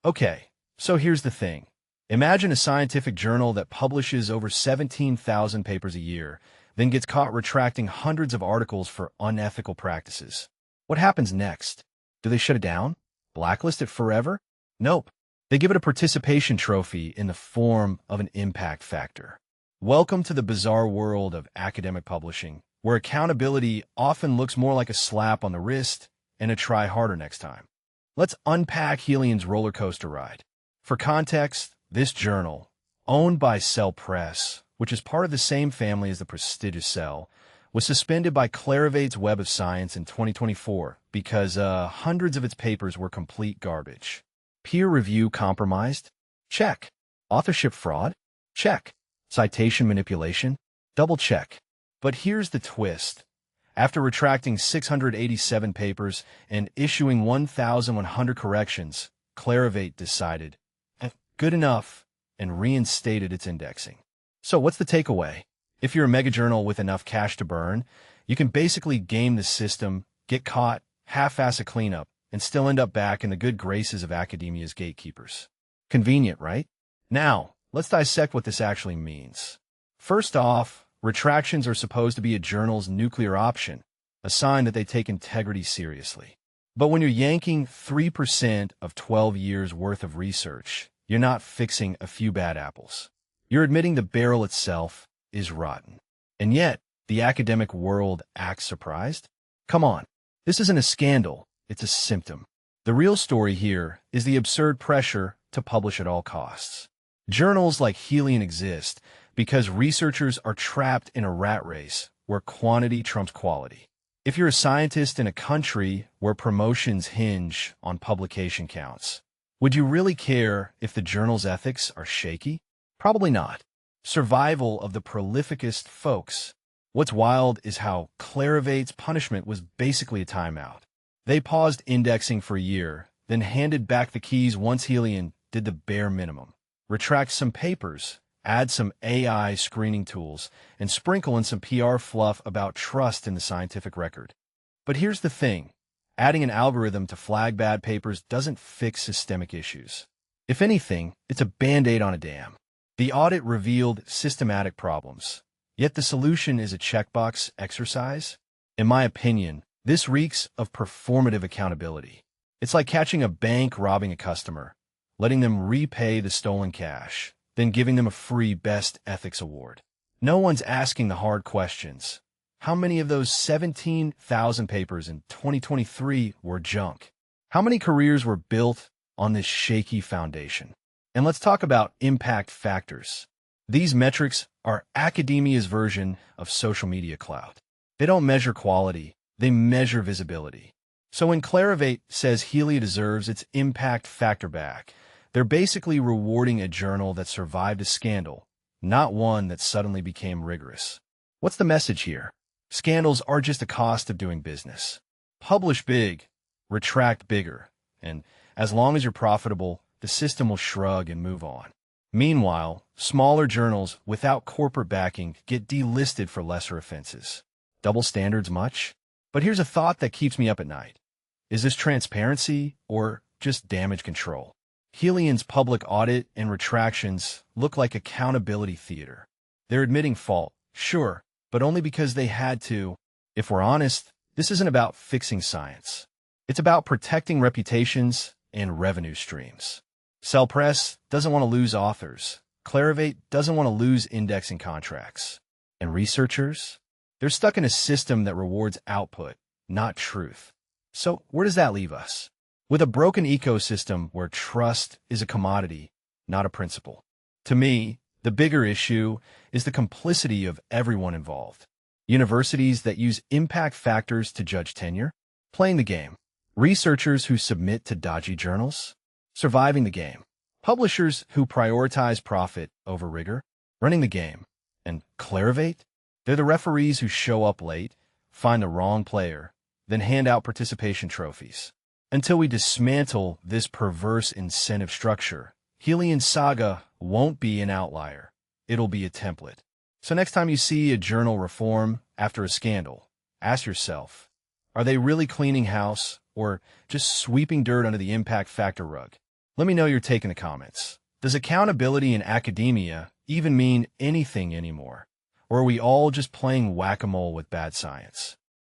Okay, so here's the thing. Imagine a scientific journal that publishes over 17,000 papers a year, then gets caught retracting hundreds of articles for unethical practices. What happens next? Do they shut it down? Blacklist it forever? Nope. They give it a participation trophy in the form of an impact factor. Welcome to the bizarre world of academic publishing, where accountability often looks more like a slap on the wrist and a try harder next time. Let's unpack Heliyon's roller coaster ride. For context, this journal, owned by Cell Press, which is part of the same family as the prestigious Cell, was suspended by Clarivate's Web of Science in 2024 because hundreds of its papers were complete garbage. Peer review compromised? Check. Authorship fraud? Check. Citation manipulation? Double check. But here's the twist. After retracting 687 papers and issuing 1,100 corrections, Clarivate decided, good enough, and reinstated its indexing. So what's the takeaway? If you're a megajournal with enough cash to burn, you can basically game the system, get caught, half-ass a cleanup, and still end up back in the good graces of academia's gatekeepers. Convenient, right? Now, let's dissect what this actually means. First off, retractions are supposed to be a journal's nuclear option, a sign that they take integrity seriously. But when you're yanking 3% of 12 years' worth of research, you're not fixing a few bad apples. You're admitting the barrel itself is rotten. And yet, the academic world acts surprised? Come on, this isn't a scandal, it's a symptom. The real story here is the absurd pressure to publish at all costs. Journals like Heliyon exist because researchers are trapped in a rat race where quantity trumps quality. If you're a scientist in a country where promotions hinge on publication counts, would you really care if the journal's ethics are shaky? Probably not. Survival of the prolificest folks. What's wild is how Clarivate's punishment was basically a timeout. They paused indexing for a year, then handed back the keys once Heliyon did the bare minimum. Retract some papers, add some AI screening tools, and sprinkle in some PR fluff about trust in the scientific record. But here's the thing. Adding an algorithm to flag bad papers doesn't fix systemic issues. If anything, it's a Band-Aid on a dam. The audit revealed systematic problems, yet the solution is a checkbox exercise. In my opinion, this reeks of performative accountability. It's like catching a bank robbing a customer, letting them repay the stolen cash, then giving them a free Best Ethics Award. No one's asking the hard questions. How many of those 17,000 papers in 2023 were junk? How many careers were built on this shaky foundation? And let's talk about impact factors. These metrics are academia's version of social media clout. They don't measure quality, they measure visibility. So when Clarivate says Heliyon deserves its impact factor back, they're basically rewarding a journal that survived a scandal, not one that suddenly became rigorous. What's the message here? Scandals are just a cost of doing business. Publish big, retract bigger, and as long as you're profitable, the system will shrug and move on. Meanwhile, smaller journals without corporate backing get delisted for lesser offenses. Double standards much? But here's a thought that keeps me up at night. Is this transparency or just damage control? Heliyon's public audit and retractions look like accountability theater. They're admitting fault, sure, but only because they had to. If we're honest, this isn't about fixing science. It's about protecting reputations and revenue streams. Cell Press doesn't want to lose authors. Clarivate doesn't want to lose indexing contracts. And researchers? They're stuck in a system that rewards output, not truth. So where does that leave us? With a broken ecosystem where trust is a commodity, not a principle. To me, the bigger issue is the complicity of everyone involved. Universities that use impact factors to judge tenure, playing the game. Researchers who submit to dodgy journals, surviving the game. Publishers who prioritize profit over rigor, running the game. And Clarivate? They're the referees who show up late, find the wrong player, then hand out participation trophies. Until we dismantle this perverse incentive structure, Heliyon's saga won't be an outlier. It'll be a template. So next time you see a journal reform after a scandal, ask yourself, are they really cleaning house or just sweeping dirt under the impact factor rug? Let me know your take in the comments. Does accountability in academia even mean anything anymore? Or are we all just playing whack-a-mole with bad science?